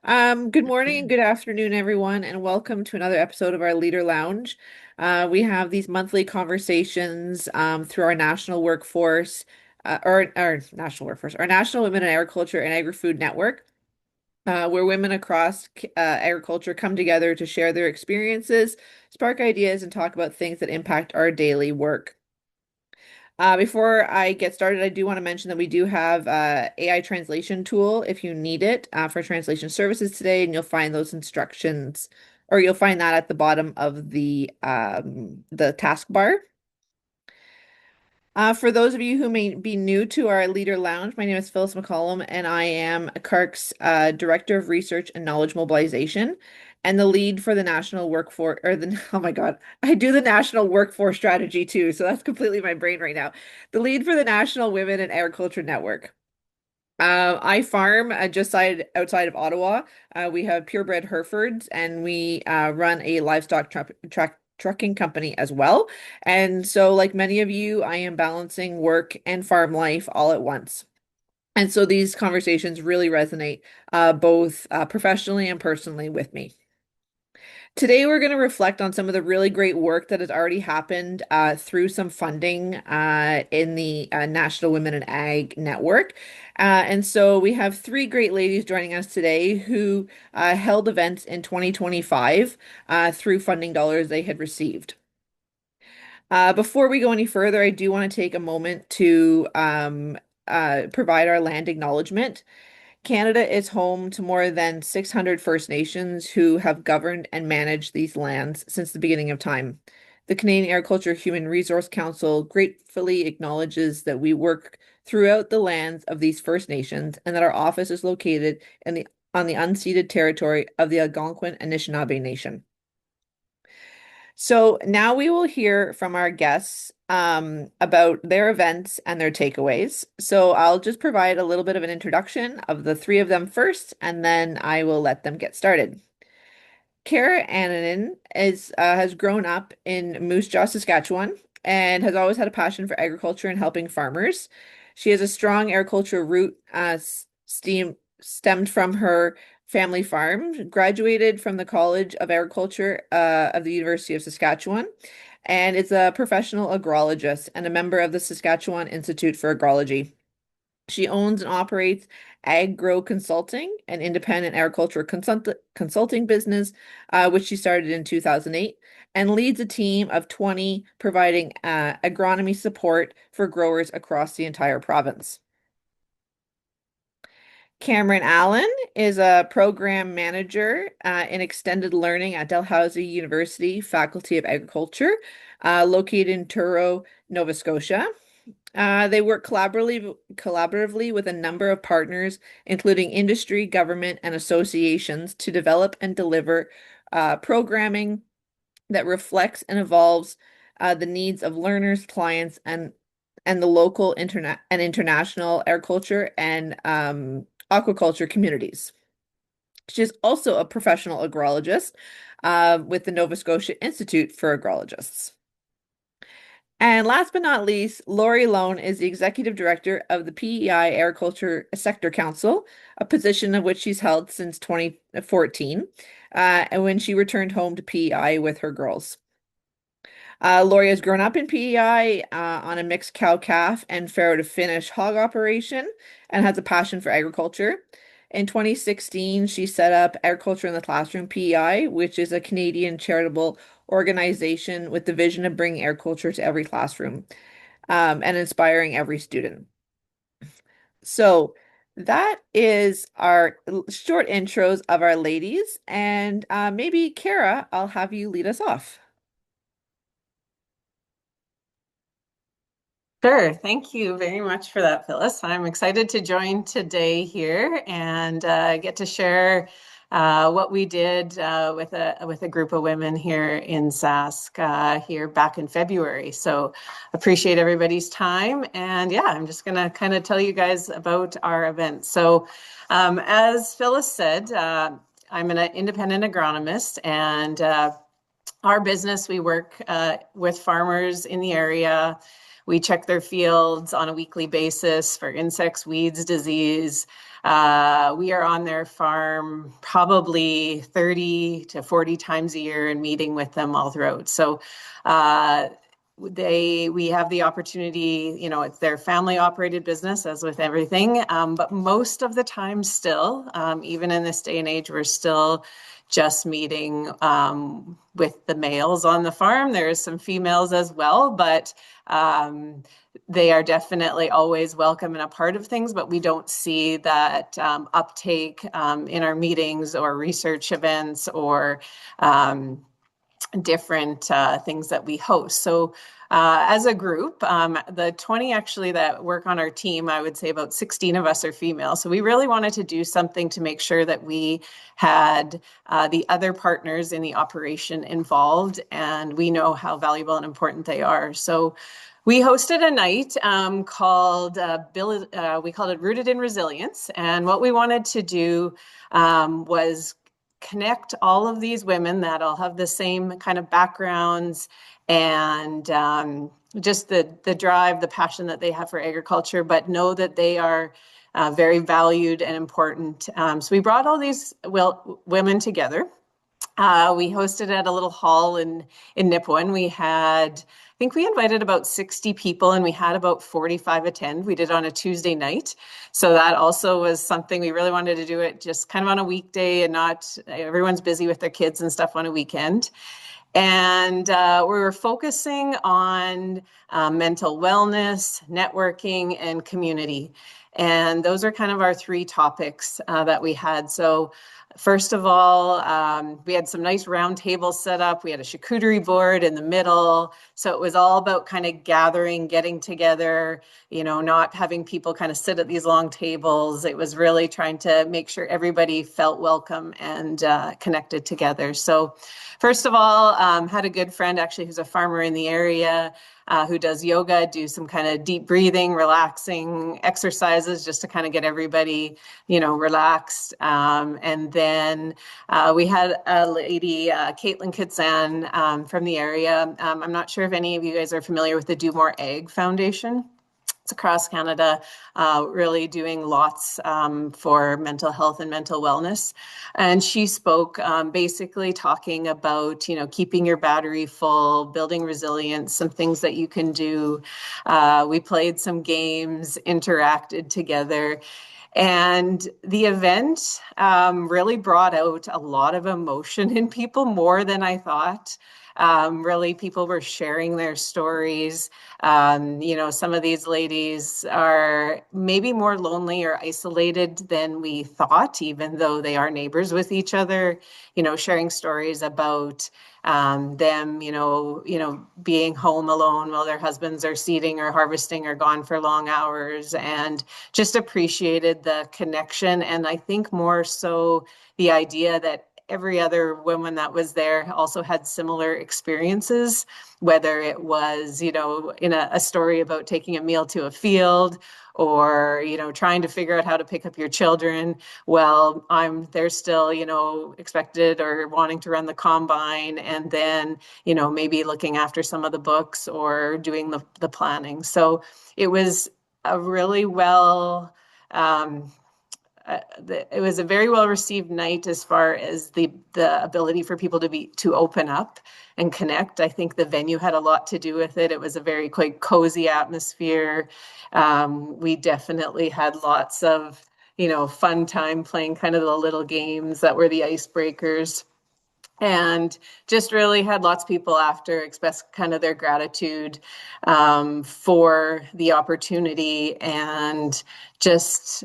Good morning and good afternoon, everyone, and welcome to another episode of our LeadHer Lounge. We have these monthly conversations through our national workforce, our National Women in Agriculture and Agri-Food Network, where women across agriculture come together to share their experiences, spark ideas, and talk about things that impact our daily work. Before I get started, I do want to mention that we do have AI translation tool if you need it for translation services today, and you'll find those instructions, or you'll find that at the bottom of the taskbar. For those of you who may be new to our LeadHer Lounge, my name is Phyllis McCollum, and I am CARC's Director of Research and Knowledge Mobilization, and the lead for the National Workforce, oh my God, I do the National Workforce Strategy too, so that's completely my brain right now. The lead for the National Women in Agriculture Network. I farm outside of Ottawa. We have purebred Herefords, and we run a livestock trucking company as well. And so, like many of you, I am balancing work and farm life all at once. And so these conversations really resonate both professionally and personally with me. Today, we're going to reflect on some of the really great work that has already happened through some funding in the National Women in Ag Network. And so we have three great ladies joining us today who held events in 2025 through funding dollars they had received. Before we go any further, I do want to take a moment to provide our land acknowledgement. Canada is home to more than 600 First Nations who have governed and managed these lands since the beginning of time. The Canadian Agriculture Human Resource Council gratefully acknowledges that we work throughout the lands of these First Nations and that our office is located on the unceded territory of the Algonquin Anishinaabe Nation. So now we will hear from our guests about their events and their takeaways. So I'll just provide a little bit of an introduction of the three of them first, and then I will let them get started. Kara Annand has grown up in Moose Jaw, Saskatchewan, and has always had a passion for agriculture and helping farmers. She has a strong agricultural root stemmed from her family farm, graduated from the College of Agriculture of the University of Saskatchewan, and is a professional agrologist and a member of the Saskatchewan Institute for Agrology. She owns and operates Agro Consulting, an independent agricultural consulting business, which she started in 2008, and leads a team of 20 providing agronomy support for growers across the entire province. Kamryn Allen is a program manager in extended learning at Dalhousie University Faculty of Agriculture, located in Truro, Nova Scotia. They work collaboratively with a number of partners, including industry, government, and associations, to develop and deliver programming that reflects and evolves the needs of learners, clients, and the local internet and international agriculture and aquaculture communities. She is also a professional agrologist with the Nova Scotia Institute for Agrologists. And last but not least, Loane is the executive director of the PEI Agriculture Sector Council, a position of which she's held since 2014, and when she returned home to PEI with her girls. Laurie has grown up in PEI on a mixed cow-calf and farrow-to-finish hog operation and has a passion for agriculture. In 2016, she set up Agriculture in the Classroom PEI, which is a Canadian charitable organization with the vision of bringing agriculture to every classroom and inspiring every student. So that is our short intros of our ladies. And maybe, Kara, I'll have you lead us off. Sure. Thank you very much for that, Phyllis. I'm excited to join today here and get to share what we did with a group of women here in Sask here back in February. So appreciate everybody's time. And yeah, I'm just going to kind of tell you guys about our event. So as Phyllis said, I'm an independent agronomist, and our business, we work with farmers in the area. We check their fields on a weekly basis for insects, weeds, disease. We are on their farm probably 30 to 40 times a year and meeting with them all throughout. So uh, we have the opportunity, it's their family operated business as with everything. But most of the time still, even in this day and age, we're still just meeting with the males on the farm. There's some females as well, but they are definitely always welcome and a part of things, but we don't see that uptake in our meetings or research events or different things that we host. So as a group, the 20 actually that work on our team, I would say about 16 of us are female. So we really wanted to do something to make sure that we had the other partners in the operation involved, and we know how valuable and important they are. So we hosted a night we called it Rooted in Resilience. And what we wanted to do was connect all of these women that all have the same kind of backgrounds and just the drive, the passion that they have for agriculture, but know that they are very valued and important. So we brought all these women together. We hosted at a little hall in Nipawin. I think we invited about 60 people and we had about 45 attend. We did it on a Tuesday night. So that also was something we really wanted to do it just kind of on a weekday and not everyone's busy with their kids and stuff on a weekend. And we were focusing on mental wellness, networking, and community. And those are kind of our three topics that we had. So first of all, we had some nice round tables set up. We had a charcuterie board in the middle. So it was all about kind of gathering, getting together, not having people kind of sit at these long tables. It was really trying to make sure everybody felt welcome and connected together. So first of all, had a good friend actually who's a farmer in the area who does yoga, do some kind of deep breathing, relaxing exercises just to kind of get everybody, relaxed. And then we had a lady, Caitlin Kitsan from the area. I'm not sure if any of you guys are familiar with the Do More Ag Foundation. It's across Canada, really doing lots for mental health and mental wellness. And she spoke basically talking about, keeping your battery full, building resilience, some things that you can do. We played some games, interacted together. And the event really brought out a lot of emotion in people, more than I thought. Really, people were sharing their stories. Some of these ladies are maybe more lonely or isolated than we thought, even though they are neighbors with each other, sharing stories about them, being home alone while their husbands are seeding or harvesting or gone for long hours, and just appreciated the connection. And I think more so the idea that every other woman that was there also had similar experiences, whether it was, in a story about taking a meal to a field or, trying to figure out how to pick up your children. Well, they're still, expected or wanting to run the combine and then, maybe looking after some of the books or doing the planning. So it was a really it was a very well received night as far as the ability for people to open up and connect. I think the venue had a lot to do with it. It was a very quite cozy atmosphere. We definitely had lots of fun time playing kind of the little games that were the icebreakers, and just really had lots of people after express kind of their gratitude for the opportunity, and just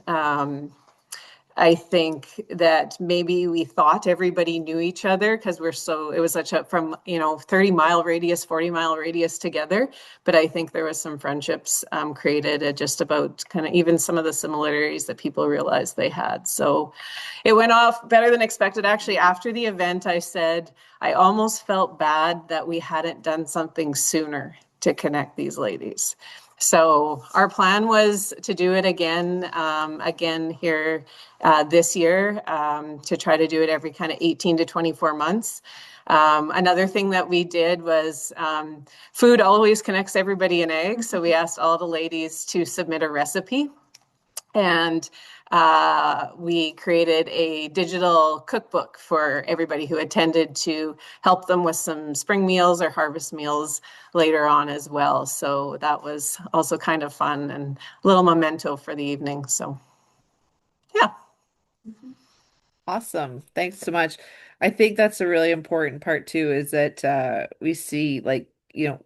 I think that maybe we thought everybody knew each other because it was such a 30-mile radius, 40-mile radius together. But I think there was some friendships created at just about kind of even some of the similarities that people realized they had. So it went off better than expected. Actually, after the event, I said, I almost felt bad that we hadn't done something sooner to connect these ladies. So our plan was to do it again here this year, to try to do it every kind of 18 to 24 months. Another thing that we did was food always connects everybody in ag. So we asked all the ladies to submit a recipe. And we created a digital cookbook for everybody who attended to help them with some spring meals or harvest meals later on as well. So that was also kind of fun and a little memento for the evening. So, yeah. Awesome. Thanks so much. I think that's a really important part too, is that we see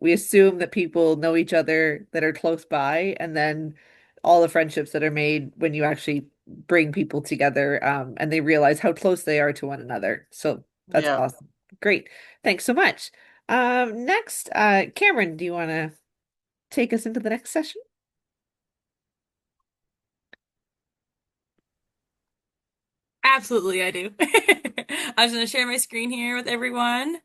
we assume that people know each other that are close by, and then all the friendships that are made when you actually bring people together, and they realize how close they are to one another. So that's Yeah. awesome. Great. Thanks so much. Next, Kamryn, do you want to take us into the next session? Absolutely, I do. I was going to share my screen here with everyone.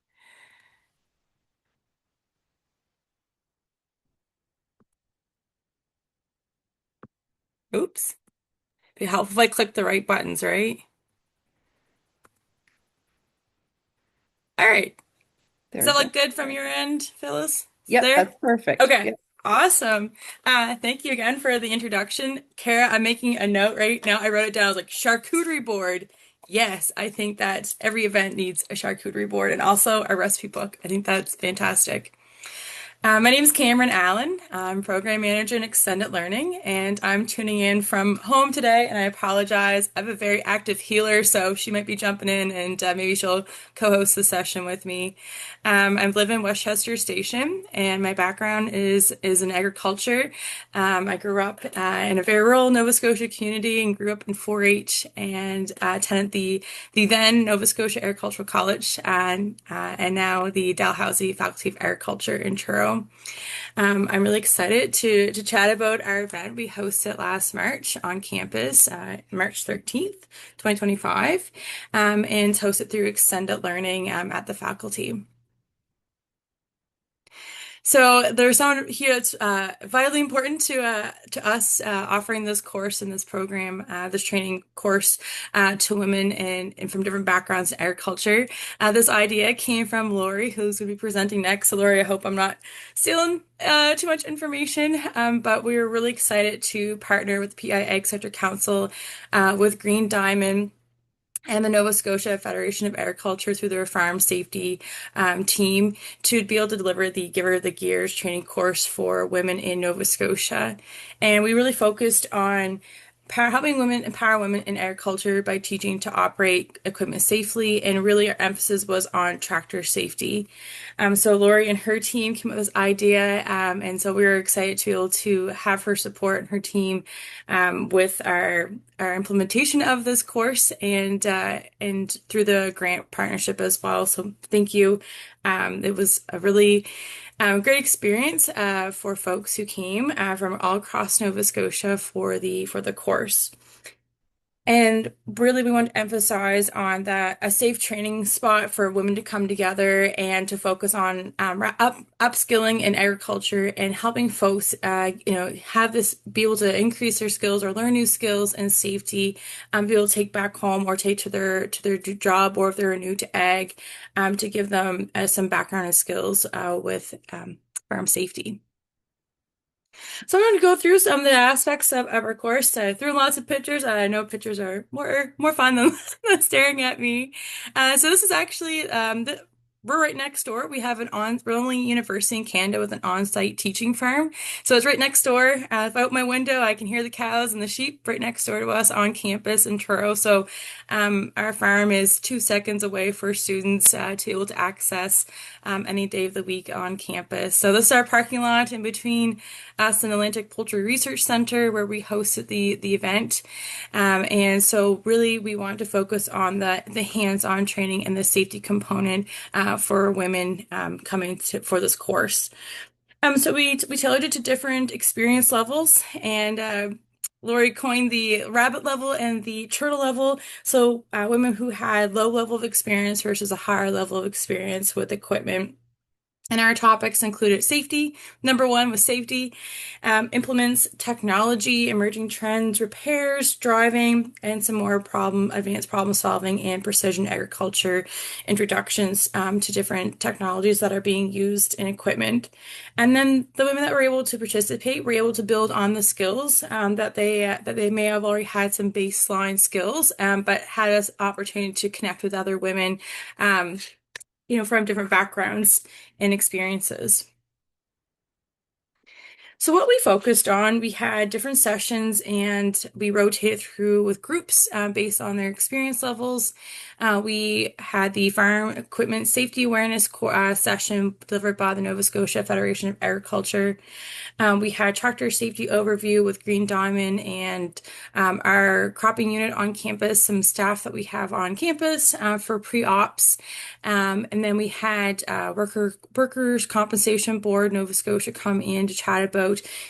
Oops. Be helpful if I click the right buttons, right? All right. Does There we that go. look good from your end, Phyllis? Is it Yep, there? that's perfect. Okay. Yep. Awesome. Thank you again for the introduction. Kara, I'm making a note right now. I wrote it down. I was like, charcuterie board. Yes, I think that every event needs a charcuterie board and also a recipe book. I think that's fantastic. My name is Kamryn Allen. I'm program manager in extended learning, and I'm tuning in from home today. And I apologize. I have a very active healer, so she might be jumping in, and maybe she'll co-host the session with me. I live in Westchester Station, and my background is in agriculture. I grew up in a very rural Nova Scotia community and grew up in 4-H and attended the then Nova Scotia Agricultural College and now the Dalhousie Faculty of Agriculture in Truro. I'm really excited to chat about our event. We hosted last March on campus, March 13th, 2025, and hosted through Extended Learning at the faculty. So there's someone here that's vitally important to us offering this course and this program, this training course to women and from different backgrounds in agriculture. This idea came from Laurie, who's going to be presenting next. So Laurie, I hope I'm not stealing too much information, but we were really excited to partner with the PI AgScouter Council with Green Diamond and the Nova Scotia Federation of Agriculture through their farm safety team to be able to deliver the Giver the Gears training course for women in Nova Scotia. And we really focused on helping women empower women in agriculture by teaching to operate equipment safely. And really, our emphasis was on tractor safety. So Laurie and her team came up with this idea, and so we were excited to be able to have her support and her team with our implementation of this course and through the grant partnership as well. So thank you. It was a really great experience for folks who came from all across Nova Scotia for the course. And really, we want to emphasize on that a safe training spot for women to come together and to focus on upskilling in agriculture and helping folks, have this be able to increase their skills or learn new skills and safety, be able to take back home or take to their job, or if they're new to ag, to give them some background and skills with farm safety. So I'm going to go through some of the aspects of our course. I threw lots of pictures. I know pictures are more fun than, than staring at me. So this is actually we're right next door. We have we're the only university in Canada with an on-site teaching farm. So it's right next door. If I open my window, I can hear the cows and the sheep right next door to us on campus in Truro. So our farm is 2 seconds away for students to be able to access any day of the week on campus. So this is our parking lot in between us and Atlantic Poultry Research Center, where we hosted the event. And so really we want to focus on the hands-on training and the safety component for women coming for this course. So we tailored it to different experience levels, and Laurie coined the rabbit level and the turtle level. So women who had low level of experience versus a higher level of experience with equipment. And our topics included safety. Number one was safety, implements, technology, emerging trends, repairs, driving, and some more advanced problem solving and precision agriculture introductions to different technologies that are being used in equipment. And then the women that were able to participate were able to build on the skills that they may have already had some baseline skills, but had an opportunity to connect with other women. Um, from different backgrounds and experiences. So what we focused on, we had different sessions and we rotated through with groups based on their experience levels. We had the Farm Equipment Safety Awareness session delivered by the Nova Scotia Federation of Agriculture. We had tractor safety overview with Green Diamond and our cropping unit on campus, some staff that we have on campus for pre-ops. And then we had Workers' Compensation Board Nova Scotia come in to chat about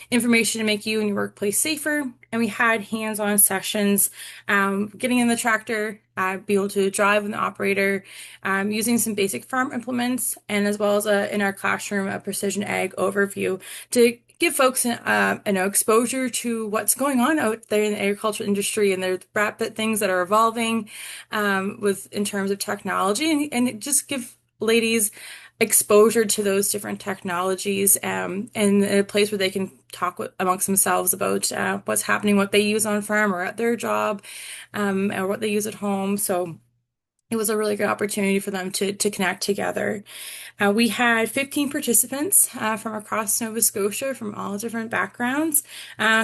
information to make you and your workplace safer. And we had hands-on sessions, getting in the tractor, be able to drive with the operator, using some basic farm implements, and as well as in our classroom, a precision ag overview to give folks exposure to what's going on out there in the agricultural industry and the rapid things that are evolving in terms of technology, and just give ladies exposure to those different technologies and a place where they can talk amongst themselves about what's happening, what they use on farm or at their job, or what they use at home. So it was a really good opportunity for them to connect together. We had 15 participants from across Nova Scotia from all different backgrounds.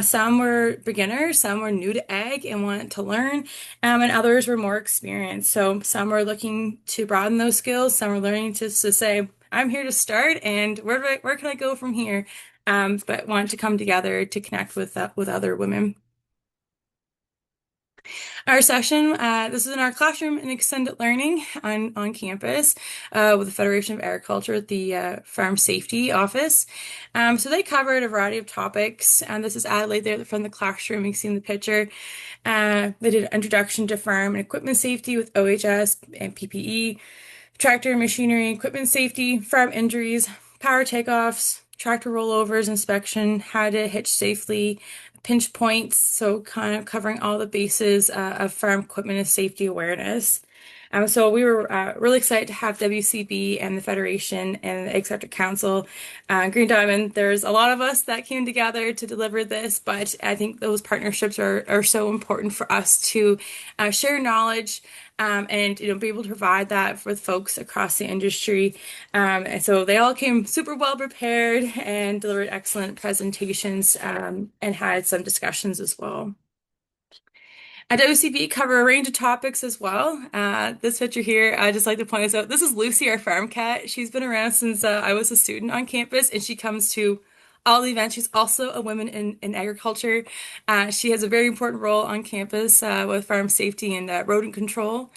Some were beginners, some were new to ag and wanted to learn, and others were more experienced. So some were looking to broaden those skills, some were learning to say, I'm here to start, and where can I go from here? But wanted to come together to connect with other women. Our session, this is in our classroom and extended learning on campus with the Federation of Agriculture at the Farm Safety Office. So they covered a variety of topics, and this is Adelaide there from the classroom. You can see in the picture. They did an introduction to farm and equipment safety with OHS and PPE, tractor, machinery, equipment safety, farm injuries, power takeoffs, tractor rollovers, inspection, how to hitch safely, pinch points, so kind of covering all the bases of farm equipment and safety awareness. So we were really excited to have WCB and the Federation and the AgScouter Council, Green Diamond. There's a lot of us that came together to deliver this, but I think those partnerships are so important for us to share knowledge and be able to provide that with folks across the industry. And so they all came super well prepared and delivered excellent presentations and had some discussions as well. At WCB, cover a range of topics as well. This picture here, I just like to point out, this is Lucy, our farm cat. She's been around since I was a student on campus, and she comes to all the events. She's also a woman in agriculture. She has a very important role on campus with farm safety and rodent control.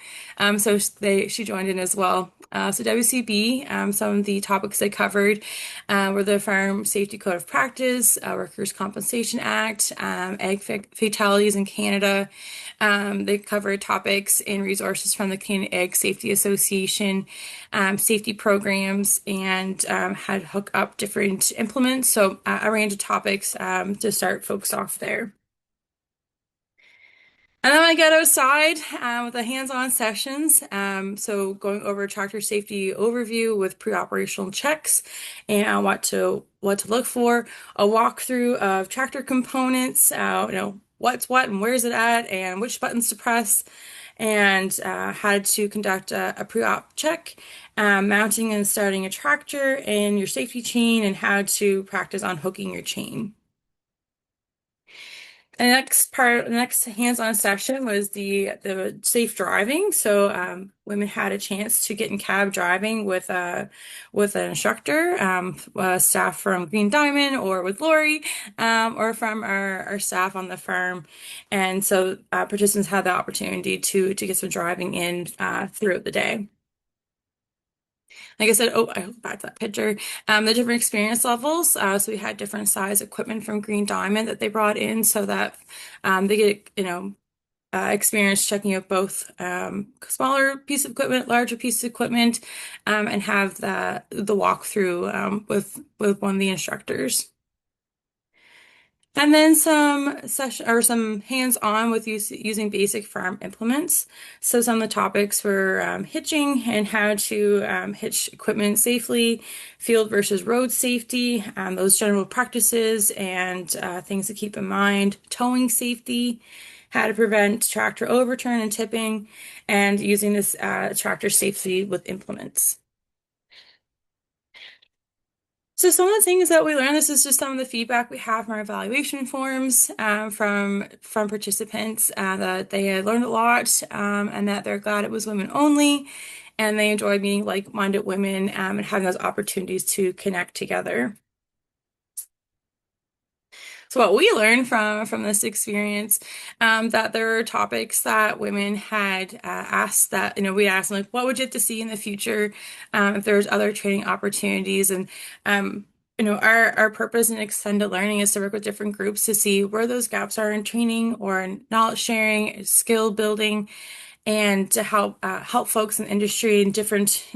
So she joined in as well. So WCB, some of the topics they covered were the Farm Safety Code of Practice, Workers' Compensation Act, ag fatalities in Canada. They covered topics and resources from the Canadian Ag Safety Association, safety programs, and had hook up different implements. So a range of topics to start folks off there. And then I got outside with the hands-on sessions. So going over tractor safety overview with pre-operational checks and what to look for, a walkthrough of tractor components, what's what and where's it at and which buttons to press, and how to conduct a pre-op check, mounting and starting a tractor and your safety chain, and how to practice on hooking your chain. The next hands-on session was the safe driving. So women had a chance to get in cab driving with an instructor, staff from Green Diamond or with Laurie, or from our staff on the farm. And so participants had the opportunity to get some driving in throughout the day. Like I said, I hope back to that picture. The different experience levels. So we had different size equipment from Green Diamond that they brought in so that they get, experience checking out both smaller piece of equipment, larger piece of equipment, and have the walkthrough with one of the instructors. And then some session or some hands-on with using basic farm implements. So some of the topics were hitching and how to hitch equipment safely, field versus road safety, those general practices and things to keep in mind, towing safety, how to prevent tractor overturn and tipping, and using this tractor safely with implements. So some of the things that we learned, this is just some of the feedback we have from our evaluation forums from participants that they had learned a lot and that they're glad it was women only and they enjoyed meeting like-minded women and having those opportunities to connect together. So what we learned from this experience, that there were topics that women had asked that, we asked them, like, what would you like to see in the future, if there's other training opportunities, and our purpose in extended learning is to work with different groups to see where those gaps are in training or in knowledge sharing, skill building, and to help folks in the industry and different,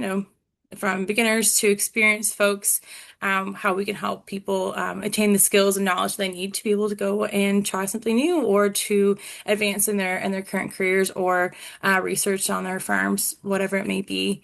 from beginners to experienced folks, how we can help people attain the skills and knowledge they need to be able to go and try something new or to advance in their current careers or research on their farms, whatever it may be.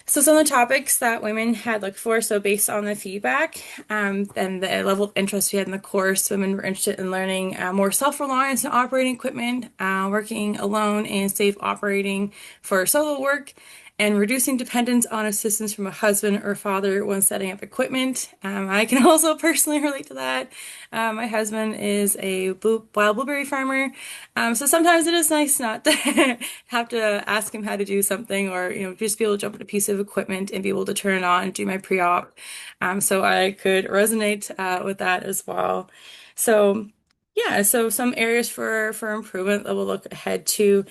So some of the topics that women had looked for, so based on the feedback and the level of interest we had in the course, women were interested in learning more self-reliance in operating equipment, working alone and safe operating for solo work, and reducing dependence on assistance from a husband or father when setting up equipment. I can also personally relate to that. My husband is a wild blueberry farmer, so sometimes it is nice not to have to ask him how to do something or, just be able to jump on a piece of equipment and be able to turn it on and do my pre-op. So I could resonate with that as well. So yeah, so some areas for improvement that we'll look ahead to.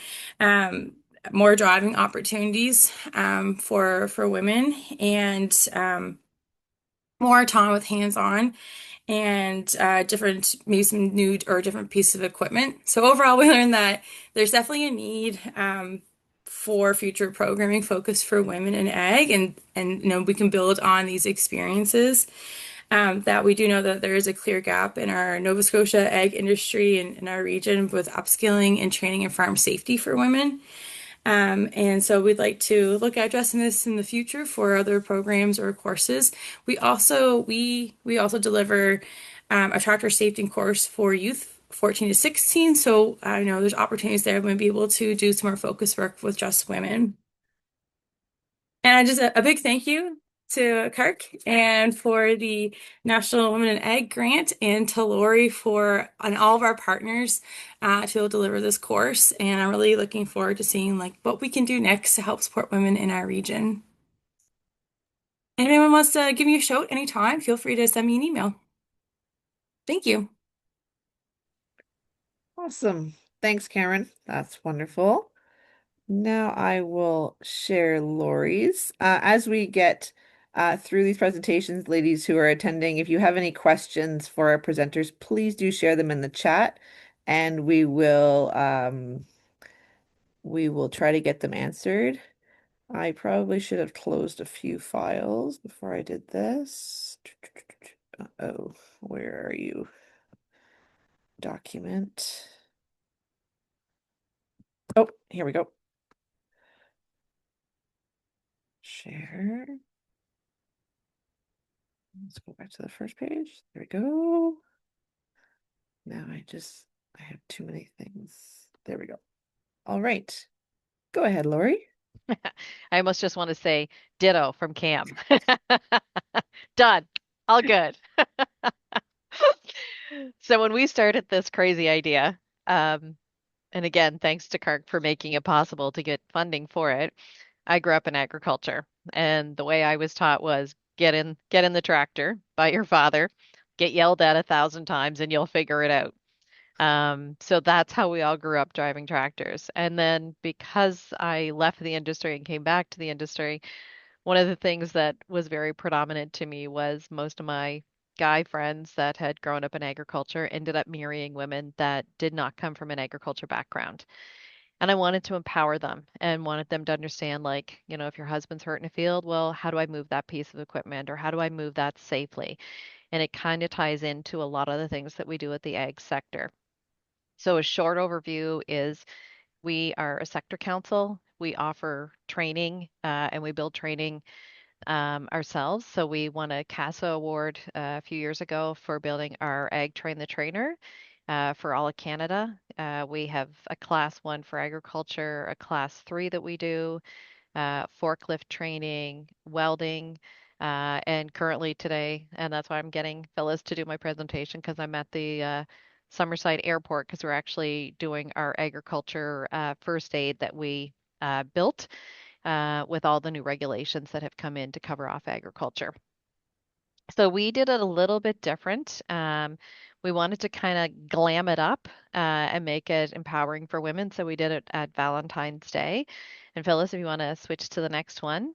More driving opportunities for women and more time with hands-on and different maybe some new or different pieces of equipment. So overall, we learned that there's definitely a need for future programming focused for women in ag, and we can build on these experiences. That we do know that there is a clear gap in our Nova Scotia ag industry and in our region with upskilling and training and farm safety for women. And so we'd like to look at addressing this in the future for other programs or courses. We also deliver a tractor safety course for youth 14 to 16. So I know there's opportunities there to be able to do some more focus work with just women. And just a big thank you to Kirk and for the National Women in Ag grant and to Laurie and all of our partners to deliver this course. And I'm really looking forward to seeing what we can do next to help support women in our region. And if anyone wants to give me a shout anytime, feel free to send me an email. Thank you. Awesome. Thanks, Kamryn. That's wonderful. Now I will share Laurie's. As we get through these presentations, ladies who are attending, if you have any questions for our presenters, please do share them in the chat and we will try to get them answered. I probably should have closed a few files before I did this. Uh-oh, where are you? Document. Oh, here we go. Share. Let's go back to the first page. There we go. Now I have too many things. There we go. All right. Go ahead, Laurie. I almost just want to say ditto from Cam. Done. All good. So when we started this crazy idea, and again, thanks to Kirk for making it possible to get funding for it, I grew up in agriculture, and the way I was taught was get in the tractor by your father, get yelled at 1,000 times, and you'll figure it out. So that's how we all grew up driving tractors. And then because I left the industry and came back to the industry, one of the things that was very predominant to me was most of my guy friends that had grown up in agriculture ended up marrying women that did not come from an agriculture background. And I wanted to empower them and wanted them to understand, like, if your husband's hurt in a field, well, how do I move that piece of equipment or how do I move that safely? And it kind of ties into a lot of the things that we do at the ag sector. So, a short overview is we are a sector council. We offer training and we build training ourselves. So we won a CASA award a few years ago for building our Ag Train the Trainer for all of Canada. We have a class one for agriculture, a class three that we do, forklift training, welding, and currently today, and that's why I'm getting Phyllis to do my presentation because I'm at the Summerside Airport because we're actually doing our agriculture first aid that we built with all the new regulations that have come in to cover off agriculture. So we did it a little bit different. We wanted to kind of glam it up and make it empowering for women. So we did it at Valentine's Day. And Phyllis, if you want to switch to the next one.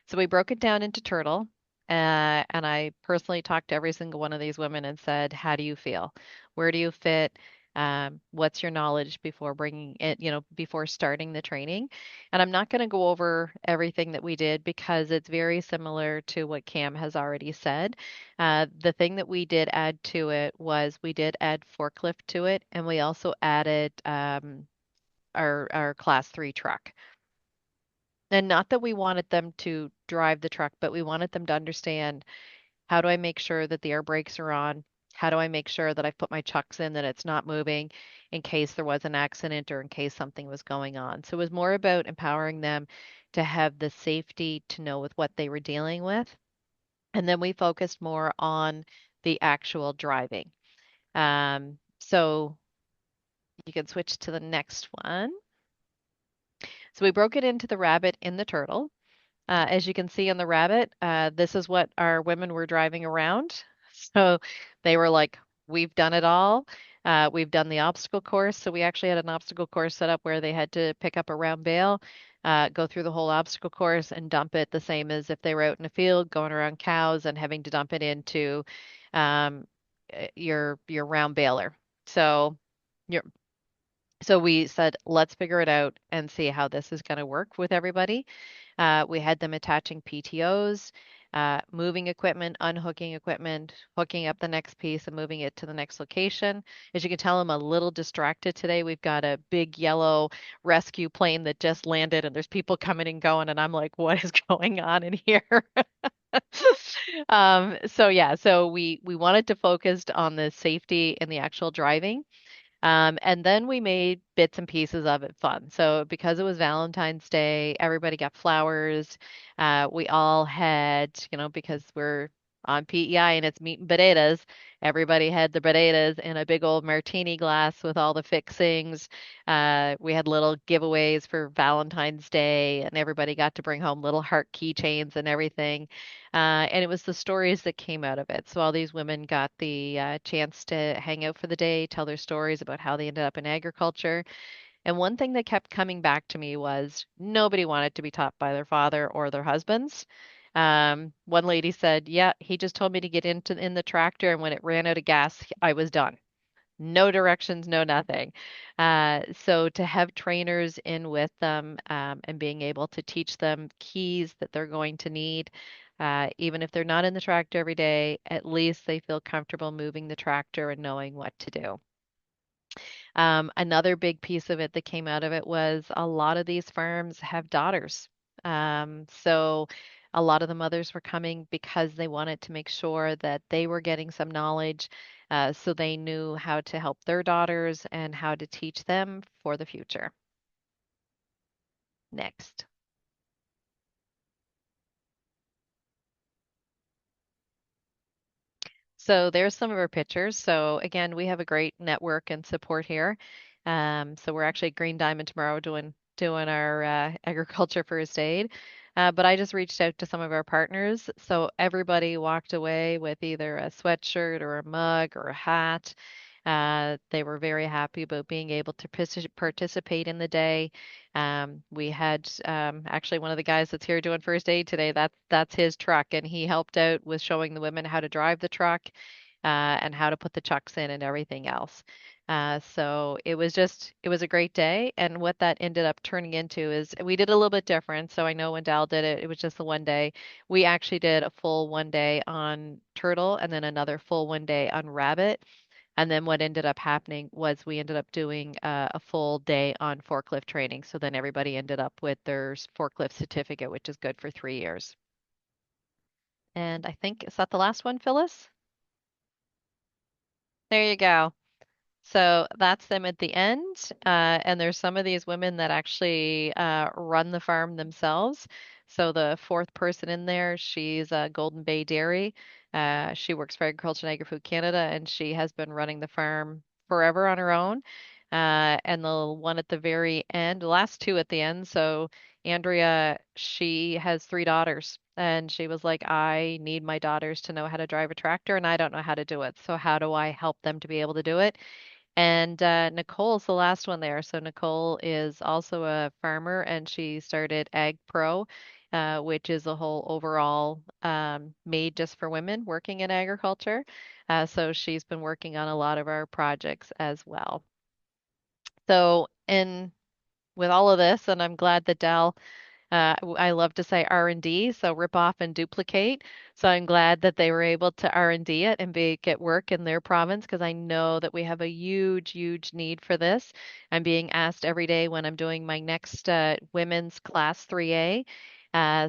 So we broke it down into turtle. And I personally talked to every single one of these women and said, how do you feel? Where do you fit? What's your knowledge before bringing it, before starting the training? And I'm not going to go over everything that we did because it's very similar to what Cam has already said. The thing that we did add to it was we did add forklift to it, and we also added our class three truck. And not that we wanted them to drive the truck, but we wanted them to understand how do I make sure that the air brakes are on? How do I make sure that I've put my chucks in, that it's not moving in case there was an accident or in case something was going on? So it was more about empowering them to have the safety to know with what they were dealing with. And then we focused more on the actual driving. So you can switch to the next one. So we broke it into the rabbit and the turtle. As you can see on the rabbit, this is what our women were driving around. So they were like, we've done it all. We've done the obstacle course. So we actually had an obstacle course set up where they had to pick up a round bale, go through the whole obstacle course and dump it the same as if they were out in a field going around cows and having to dump it into um, your round baler. So your so we said, let's figure it out and see how this is going to work with everybody. We had them attaching PTOs, moving equipment, unhooking equipment, hooking up the next piece and moving it to the next location. As you can tell, I'm a little distracted today. We've got a big yellow rescue plane that just landed and there's people coming and going and I'm like, what is going on in here? So yeah, so we wanted to focus on the safety and the actual driving. And then we made bits and pieces of it fun. So because it was Valentine's Day, everybody got flowers. We all had, because we're on PEI and it's meat and potatoes, everybody had the potatoes in a big old martini glass with all the fixings. We had little giveaways for Valentine's Day, and everybody got to bring home little heart keychains and everything. And it was the stories that came out of it. So all these women got the chance to hang out for the day, tell their stories about how they ended up in agriculture. And one thing that kept coming back to me was nobody wanted to be taught by their father or their husbands. One lady said, "Yeah, he just told me to get in the tractor, and when it ran out of gas, I was done. No directions, no nothing." So to have trainers in with them and being able to teach them keys that they're going to need, even if they're not in the tractor every day, at least they feel comfortable moving the tractor and knowing what to do. Another big piece of it that came out of it was a lot of these farms have daughters. So a lot of the mothers were coming because they wanted to make sure that they were getting some knowledge so they knew how to help their daughters and how to teach them for the future. Next. So there's some of our pictures. So again, we have a great network and support here. So we're actually at Green Diamond tomorrow doing our agriculture first aid. But I just reached out to some of our partners. So everybody walked away with either a sweatshirt or a mug or a hat. They were very happy about being able to participate in the day. We had actually one of the guys that's here doing first aid today. That's his truck, and he helped out with showing the women how to drive the truck, and how to put the chucks in and everything else. So it was a great day. And what that ended up turning into is we did a little bit different. So I know when Dal did it, it was just the one day. We actually did a full one day on turtle and then another full one day on rabbit. And then what ended up happening was we ended up doing a full day on forklift training. So then everybody ended up with their forklift certificate, which is good for 3 years. And I think, is that the last one, Phyllis? There you go. So that's them at the end. And there's some of these women that actually run the farm themselves. So the fourth person in there, she's Golden Bay Dairy. She works for Agriculture and Agri-Food Canada, and she has been running the farm forever on her own. And the one at the very end, the last two at the end. So Andrea, she has three daughters, and she was like, I need my daughters to know how to drive a tractor, and I don't know how to do it. So how do I help them to be able to do it? And Nicole's the last one there. So Nicole is also a farmer, and she started Ag Pro, which is a whole overall made just for women working in agriculture. So she's been working on a lot of our projects as well. So, in with all of this, and I'm glad that Dal I love to say R&D, so rip off and duplicate. So I'm glad that they were able to R&D it and make it work in their province because I know that we have a huge, huge need for this. I'm being asked every day when I'm doing my next women's class 3A.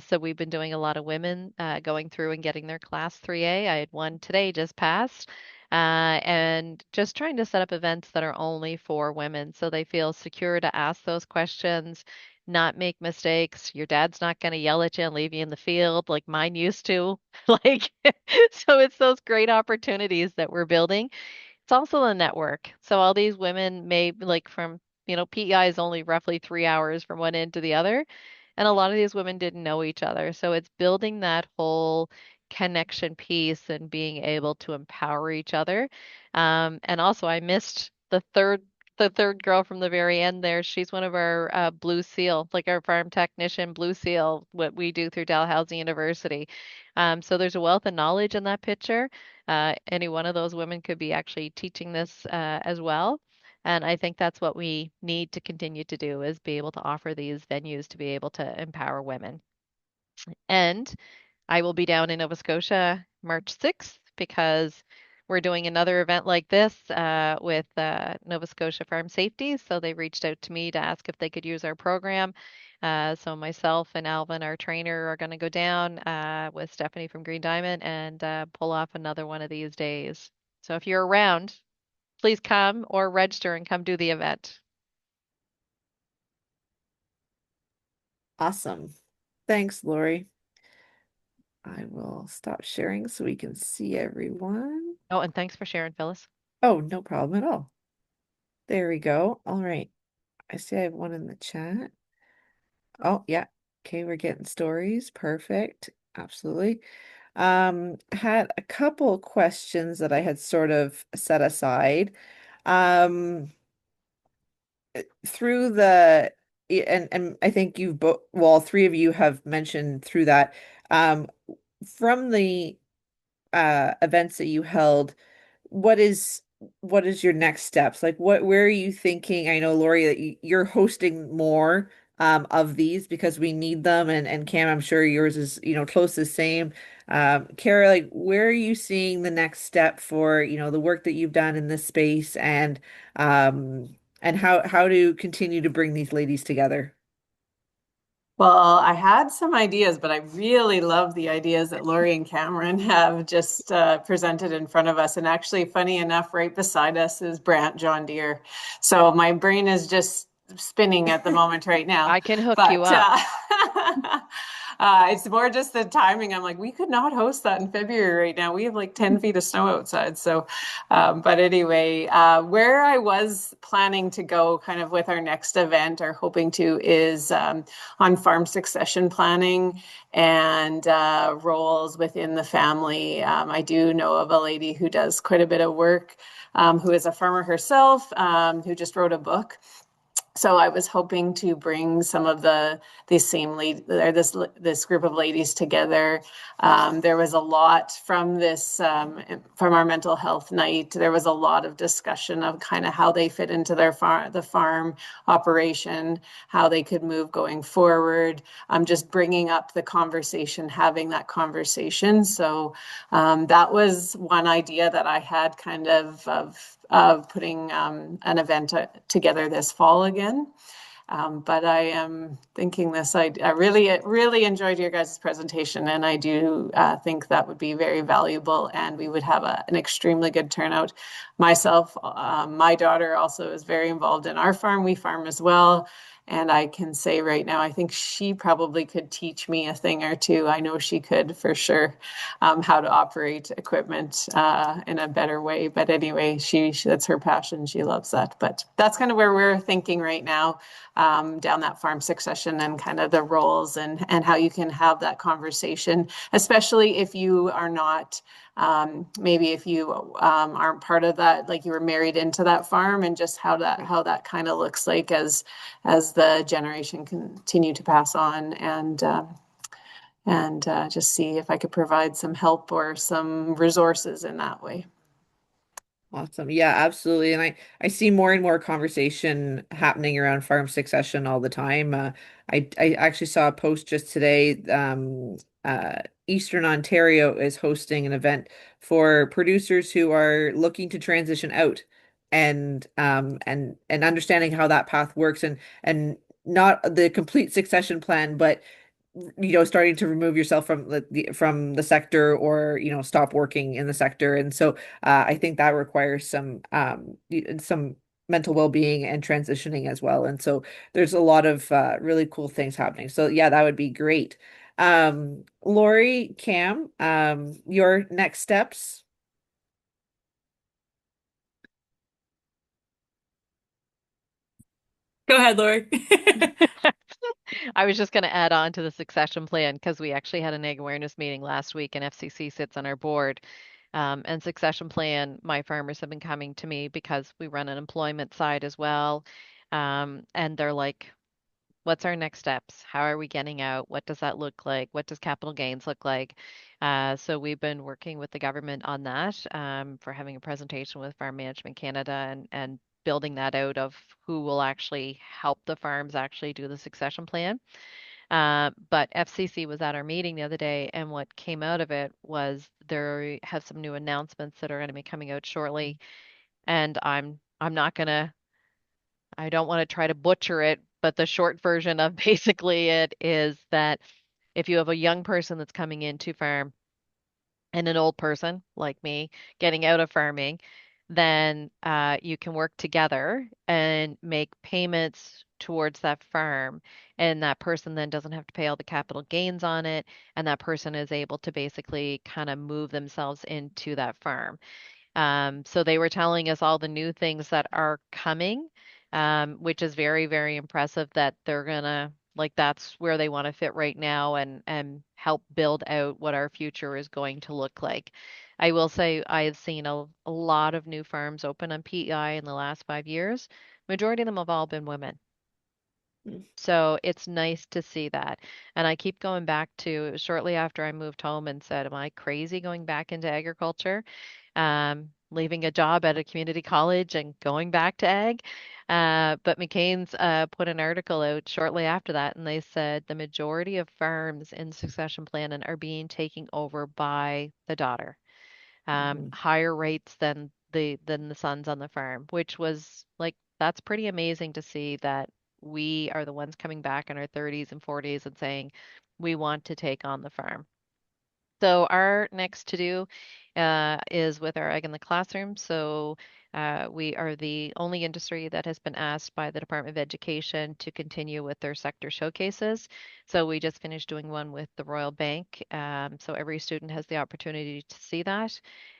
So we've been doing a lot of women going through and getting their class 3A. I had one today just passed. And just trying to set up events that are only for women so they feel secure to ask those questions, not make mistakes. Your dad's not going to yell at you and leave you in the field like mine used to. Like, so it's those great opportunities that we're building. It's also a network. So all these women may like from, PEI is only roughly 3 hours from one end to the other. And a lot of these women didn't know each other. So it's building that whole connection piece and being able to empower each other. And also I missed the third girl from the very end there. She's one of our Blue Seal, like our farm technician Blue Seal, what we do through Dalhousie University. So there's a wealth of knowledge in that picture. Any one of those women could be actually teaching this as well. And I think that's what we need to continue to do is be able to offer these venues to be able to empower women. And I will be down in Nova Scotia March 6th because we're doing another event like this with Nova Scotia Farm Safety. So they reached out to me to ask if they could use our program. So myself and Alvin, our trainer, are going to go down with Stephanie from Green Diamond and pull off another one of these days. So if you're around, please come or register and come do the event. Awesome. Thanks, Laurie. I will stop sharing so we can see everyone. Oh, and thanks for sharing, Phyllis. Oh, no problem at all. There we go. All right. I see I have one in the chat. Oh, yeah. Okay, we're getting stories. Perfect. Absolutely. Had a couple questions that I had sort of set aside. Um, through the and I think you've both well, three of you have mentioned through that um from the events that you held, what is what is your next steps? Like where are you thinking? I know Laurie that you're hosting more of these because we need them and Cam, I'm sure yours is, close to the same. Kara, like where are you seeing the next step for, the work that you've done in this space and how to continue to bring these ladies together? Well, I had some ideas, but I really love the ideas that Laurie and Kamryn have just presented in front of us. And actually, funny enough, right beside us is Brant John Deere. So my brain is just spinning at the moment right now. I can hook you But up. It's more just the timing. I'm like, we could not host that in February right now. We have like 10 feet of snow outside. So, but anyway, where I was planning to go kind of with our next event or hoping to is on farm succession planning and roles within the family. I do know of a lady who does quite a bit of work, who is a farmer herself, who just wrote a book. So I was hoping to bring some of these same lead or this group of ladies together. There was a lot from this from our mental health night. There was a lot of discussion of kind of how they fit into the farm operation, how they could move going forward. Just bringing up the conversation, having that conversation. So that was one idea that I had kind of putting an event together this fall again. But I am thinking this. I really enjoyed your guys' presentation, and I do think that would be very valuable, and we would have an extremely good turnout. Myself, my daughter also is very involved in our farm. We farm as well. And I can say right now, I think she probably could teach me a thing or two. I know she could for sure, how to operate equipment in a better way. But anyway, she that's her passion. She loves that. But that's kind of where we're thinking right now, down that farm succession and kind of the roles and how you can have that conversation, especially if you are not maybe if you aren't part of that, like you were married into that farm, and just how that kind of looks like as the generation continue to pass on, and just see if I could provide some help or some resources in that way. Awesome. Yeah, absolutely. And I see more and more conversation happening around farm succession all the time. I actually saw a post just today. Eastern Ontario is hosting an event for producers who are looking to transition out and understanding how that path works and not the complete succession plan, but starting to remove yourself from the sector or stop working in the sector. And so I think that requires some mental well-being and transitioning as well. And so there's a lot of really cool things happening. So yeah, that would be great. Laurie, Cam, your next steps. Go ahead, Laurie. I was just going to add on to the succession plan because we actually had an egg awareness meeting last week and FCC sits on our board. And succession plan, my farmers have been coming to me because we run an employment side as well. And they're like, what's our next steps? How are we getting out? What does that look like? What does capital gains look like? So we've been working with the government on that, for having a presentation with Farm Management Canada and building that out of who will actually help the farms actually do the succession plan. But FCC was at our meeting the other day, and what came out of it was there have some new announcements that are going to be coming out shortly. And I'm not gonna I don't want to try to butcher it, but the short version of basically it is that if you have a young person that's coming into farm and an old person like me getting out of farming, then you can work together and make payments towards that farm. And that person then doesn't have to pay all the capital gains on it. And that person is able to basically kind of move themselves into that farm. So they were telling us all the new things that are coming, which is very, very impressive that they're gonna like that's where they want to fit right now and help build out what our future is going to look like. I will say I have seen a lot of new farms open on PEI in the last 5 years. Majority of them have all been women. So it's nice to see that. And I keep going back to it was shortly after I moved home and said, am I crazy going back into agriculture? Leaving a job at a community college and going back to ag. But McCain's put an article out shortly after that, and they said the majority of farms in succession planning are being taken over by the daughter, Mhm. higher rates than the sons on the farm, which was like that's pretty amazing to see that we are the ones coming back in our 30s and 40s and saying we want to take on the farm. So our next to do is with our egg in the classroom. So We are the only industry that has been asked by the Department of Education to continue with their sector showcases. So we just finished doing one with the Royal Bank. So every student has the opportunity to see that.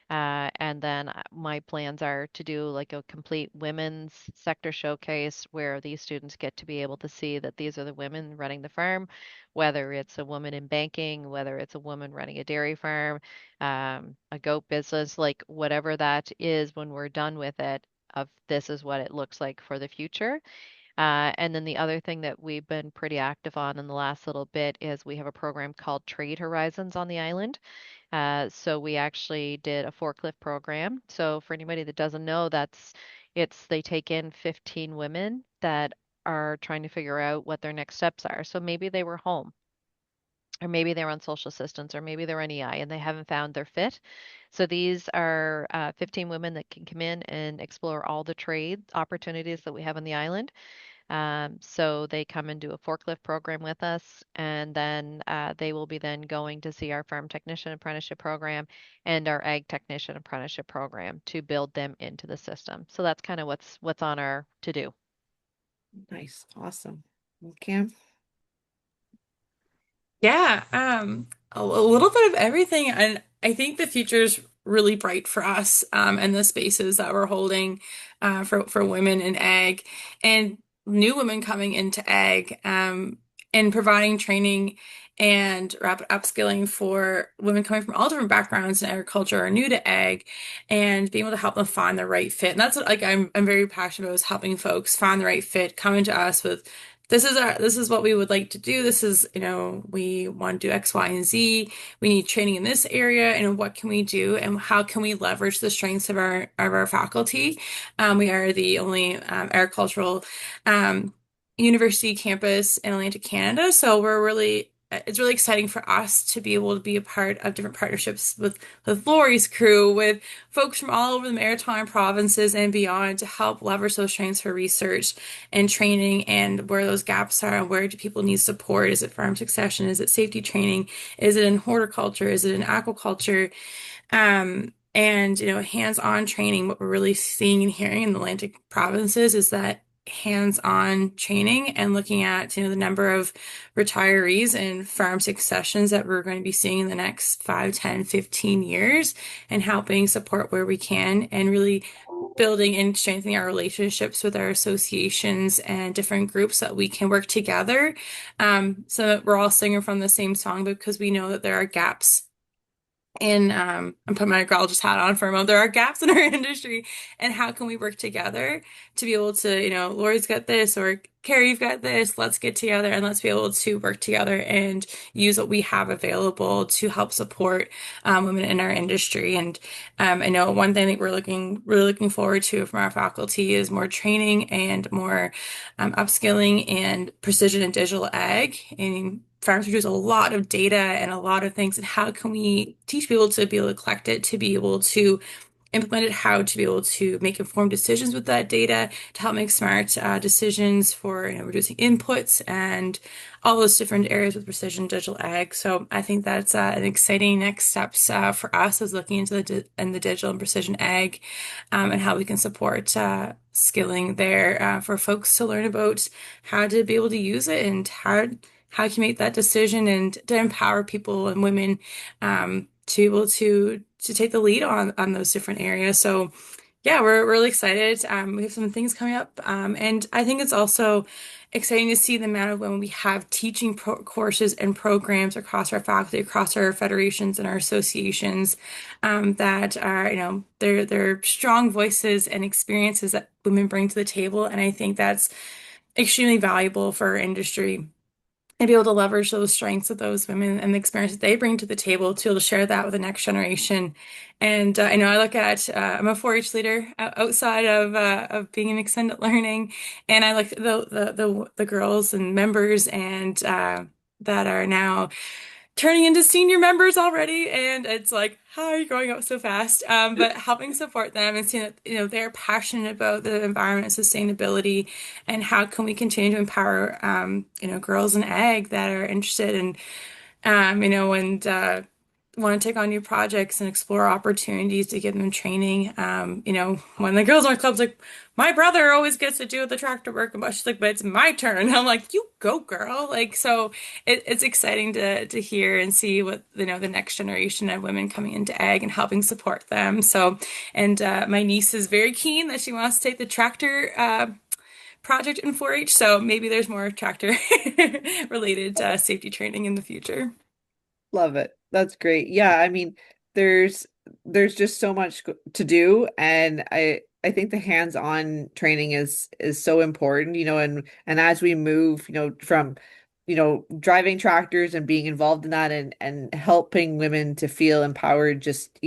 And then my plans are to do like a complete women's sector showcase where these students get to be able to see that these are the women running the farm, whether it's a woman in banking, whether it's a woman running a dairy farm, a goat business, like whatever that is when we're done with it, of this is what it looks like for the future. And then the other thing that we've been pretty active on in the last little bit is we have a program called Trade Horizons on the island. So we actually did a forklift program. So for anybody that doesn't know, they take in 15 women that are trying to figure out what their next steps are. So maybe they were home, or maybe they're on social assistance, or maybe they're on EI and they haven't found their fit. So these are 15 women that can come in and explore all the trade opportunities that we have on the island. So they come and do a forklift program with us, and then they will be then going to see our farm technician apprenticeship program and our ag technician apprenticeship program to build them into the system. So that's kind of what's on our to do. Nice. Awesome. Well, Cam? Yeah, a little bit of everything, and I think the future's really bright for us, and the spaces that we're holding, for women in ag and new women coming into ag, and providing training and rapid upskilling for women coming from all different backgrounds in agriculture or new to ag, and being able to help them find the right fit. And that's what, like, I'm very passionate about, is helping folks find the right fit, coming to us with this is what we would like to do. This is, we want to do X, Y, and Z. We need training in this area, and what can we do, and how can we leverage the strengths of our faculty? We are the only agricultural university campus in Atlantic Canada, so it's really exciting for us to be able to be a part of different partnerships with Laurie's crew, with folks from all over the maritime provinces and beyond, to help leverage those strengths for research and training, and where those gaps are, and where do people need support. Is it farm succession? Is it safety training? Is it in horticulture? Is it in aquaculture? And hands-on training. What we're really seeing and hearing in the Atlantic provinces is that hands-on training, and looking at the number of retirees and farm successions that we're going to be seeing in the next 5, 10, 15 years, and helping support where we can, and really building and strengthening our relationships with our associations and different groups, that we can work together, so that we're all singing from the same song, because we know that there are gaps in I'm putting my agrologist hat on for a moment. There are gaps in our industry, and how can we work together to be able to, Laurie's got this, or Carrie, you've got this, let's get together and let's be able to work together and use what we have available to help support women in our industry. And I know one thing that we're really looking forward to from our faculty is more training and more upskilling and precision and digital ag. And farmers produce a lot of data and a lot of things, and how can we teach people to be able to collect it, to be able to implement it, how to be able to make informed decisions with that data, to help make smart decisions for reducing inputs and all those different areas with precision digital ag. So I think that's an exciting next steps for us, is looking into the digital and precision ag, and how we can support skilling there for folks to learn about how to be able to use it, and how can you make that decision, and to empower people and women to be able to take the lead on those different areas. So yeah, we're really excited. We have some things coming up, and I think it's also exciting to see the amount of women we have teaching courses and programs across our faculty, across our federations and our associations, that are, they're strong voices and experiences that women bring to the table, and I think that's extremely valuable for our industry, and be able to leverage those strengths of those women and the experience that they bring to the table, to be able to share that with the next generation. And I look at I'm a 4-H leader outside of being in extended learning, and I like the girls and members, and that are now turning into senior members already, and it's like, how are you growing up so fast? But helping support them and seeing that they're passionate about the environment and sustainability, and how can we continue to empower girls in ag that are interested in and want to take on new projects and explore opportunities to give them training. One of the girls in our club's like, my brother always gets to do the tractor work, but she's like, but it's my turn. And I'm like, you go, girl. Like, so it's exciting to hear and see what, the next generation of women coming into ag and helping support them. So, and my niece is very keen that she wants to take the tractor project in 4-H. So maybe there's more tractor related safety training in the future. Love it. That's great. Yeah, I mean, there's there's just so much to do, and I think the hands-on training is so important, and as we move, from driving tractors and being involved in that and helping women to feel empowered, just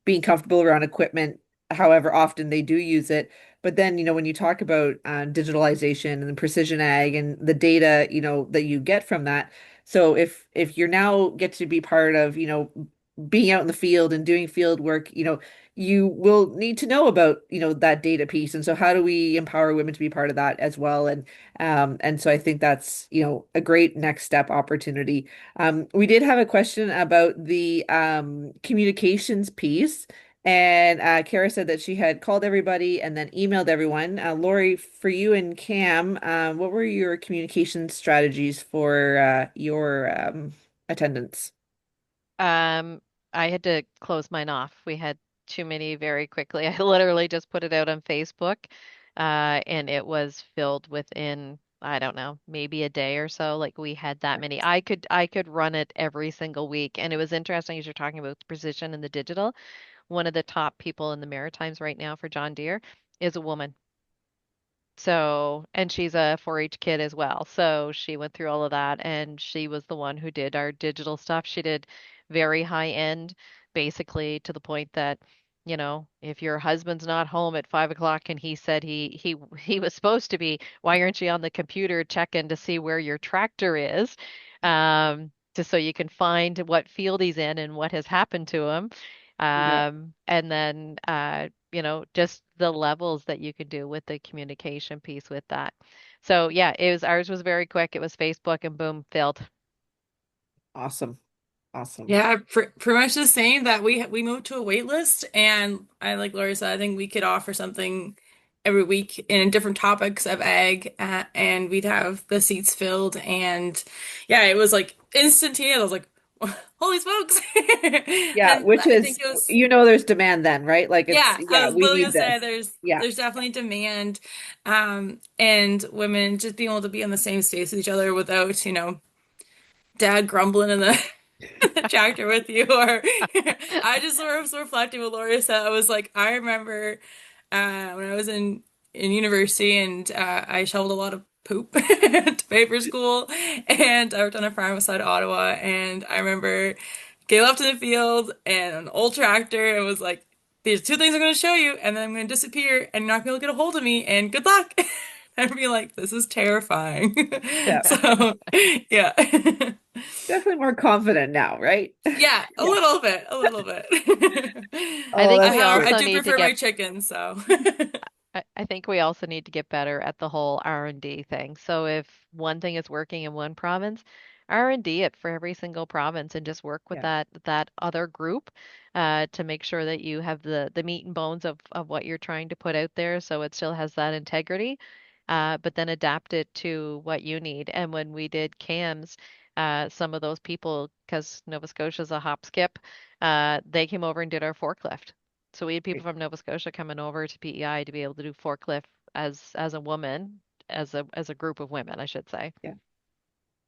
being comfortable around equipment, however often they do use it. But then, when you talk about digitalization and precision ag and the data, that you get from that. So if you're now get to be part of, being out in the field and doing field work, you will need to know about, that data piece. And so how do we empower women to be part of that as well? And so I think that's, a great next step opportunity. We did have a question about the communications piece. And Kara said that she had called everybody and then emailed everyone. Laurie, for you and Cam, what were your communication strategies for your attendance? Um, I had to close mine off. We had too many very quickly. I literally just put it out on Facebook, and it was filled within, I don't know, maybe a day or so. Like we had that many. I could run it every single week. And it was interesting as you're talking about the precision and the digital. One of the top people in the Maritimes right now for John Deere is a woman. So, and she's a 4-H kid as well. So she went through all of that and she was the one who did our digital stuff. She did very high end, basically to the point that, if your husband's not home at 5 o'clock and he said he was supposed to be, why aren't you on the computer checking to see where your tractor is? Just so you can find what field he's in and what has happened to him. Yeah, And then just the levels that you could do with the communication piece with that. So yeah, ours was very quick. It was Facebook and boom, filled. awesome. Awesome. Yeah, pretty much the same that we moved to a wait list, and I like Laura said, I think we could offer something every week in different topics of ag, and we'd have the seats filled, and yeah, it was like instantaneous. I was like, holy smokes! Yeah, And which I think is, it was there's demand then, right? Like yeah, I yeah, was we literally gonna need say this. Yeah. there's definitely demand, and women just being able to be in the same space with each other without dad grumbling in the tractor with you or I just sort of reflecting what Laura said. I was like, I remember when I was in university and I shoveled a lot of poop to pay for school and I worked on a farm outside Ottawa and I remember getting left in the field and an old tractor and was like, there's two things I'm going to show you and then I'm going to disappear and you're not going to get a hold of me and good luck. I'd be like, this is terrifying. Yeah. So, yeah. Definitely more confident now, right? Yeah, a Yeah. little bit, a little bit. I Oh, think that's we I great. also do need to prefer my get chickens, so. I think we also need to get better at the whole R&D thing. So if one thing is working in one province, R&D it for every single province and just work with Yeah, that other group to make sure that you have the meat and bones of what you're trying to put out there so it still has that integrity, but then adapt it to what you need. And when we did CAMs, some of those people, because Nova Scotia's a hop skip, they came over and did our forklift. So we had people great. from Nova Scotia coming over to PEI to be able to do forklift as a woman, as a group of women, I should say. Yeah.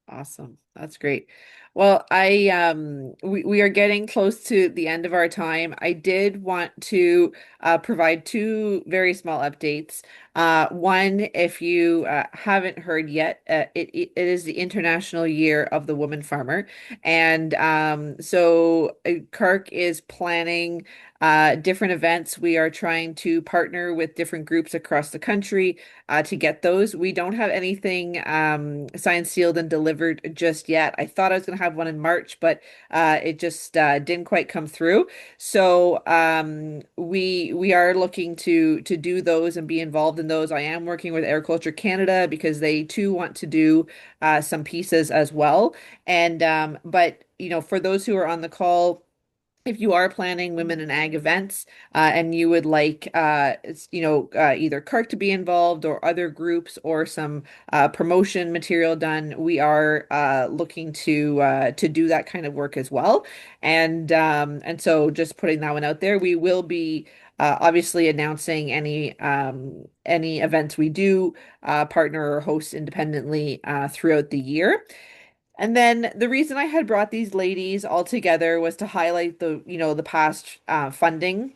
Awesome. That's great. Well, we are getting close to the end of our time. I did want to provide two very small updates. One, if you haven't heard yet, it is the International Year of the Woman Farmer. And so Kirk is planning different events. We are trying to partner with different groups across the country to get those. We don't have anything signed, sealed, and delivered just yet. I thought I was going to have one in March, but it just didn't quite come through. So we are looking to do those and be involved in those. I am working with Agriculture Canada because they too want to do some pieces as well. And but for those who are on the call. if you are planning women in ag events and you would like either CARC to be involved or other groups or some promotion material done, we are looking to do that kind of work as well. And so just putting that one out there, we will be obviously announcing any events we do partner or host independently throughout the year. And then the reason I had brought these ladies all together was to highlight the past funding.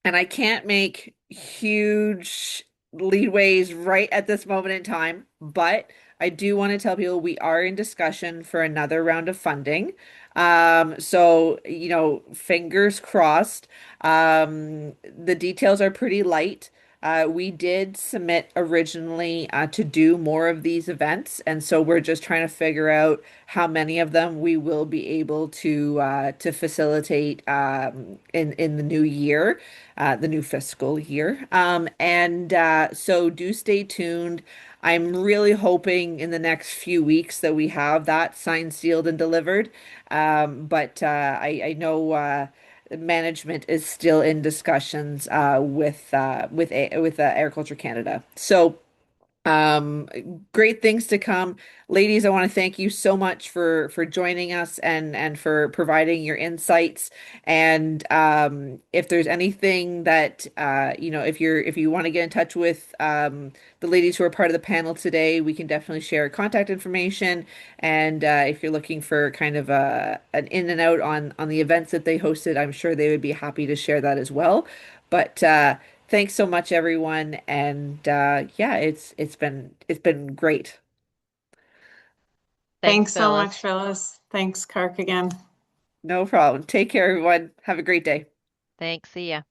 And I can't make huge leadways right at this moment in time, but I do want to tell people we are in discussion for another round of funding. So, fingers crossed. The details are pretty light. We did submit originally to do more of these events, and so we're just trying to figure out how many of them we will be able to facilitate in the new year, the new fiscal year. And so do stay tuned. I'm really hoping in the next few weeks that we have that signed, sealed, and delivered. But I know management is still in discussions with Agriculture Canada. So um, great things to come. Ladies, I want to thank you so much for joining us and for providing your insights. And if there's anything that if you want to get in touch with the ladies who are part of the panel today, we can definitely share contact information. And if you're looking for kind of an in and out on the events that they hosted, I'm sure they would be happy to share that as well. But thanks so much, everyone. And yeah, it's been great. Thanks, Thanks so much, Phyllis. Phyllis. Thanks, Kark, again. No problem. Take care, everyone. Have a great day. Thanks. See ya.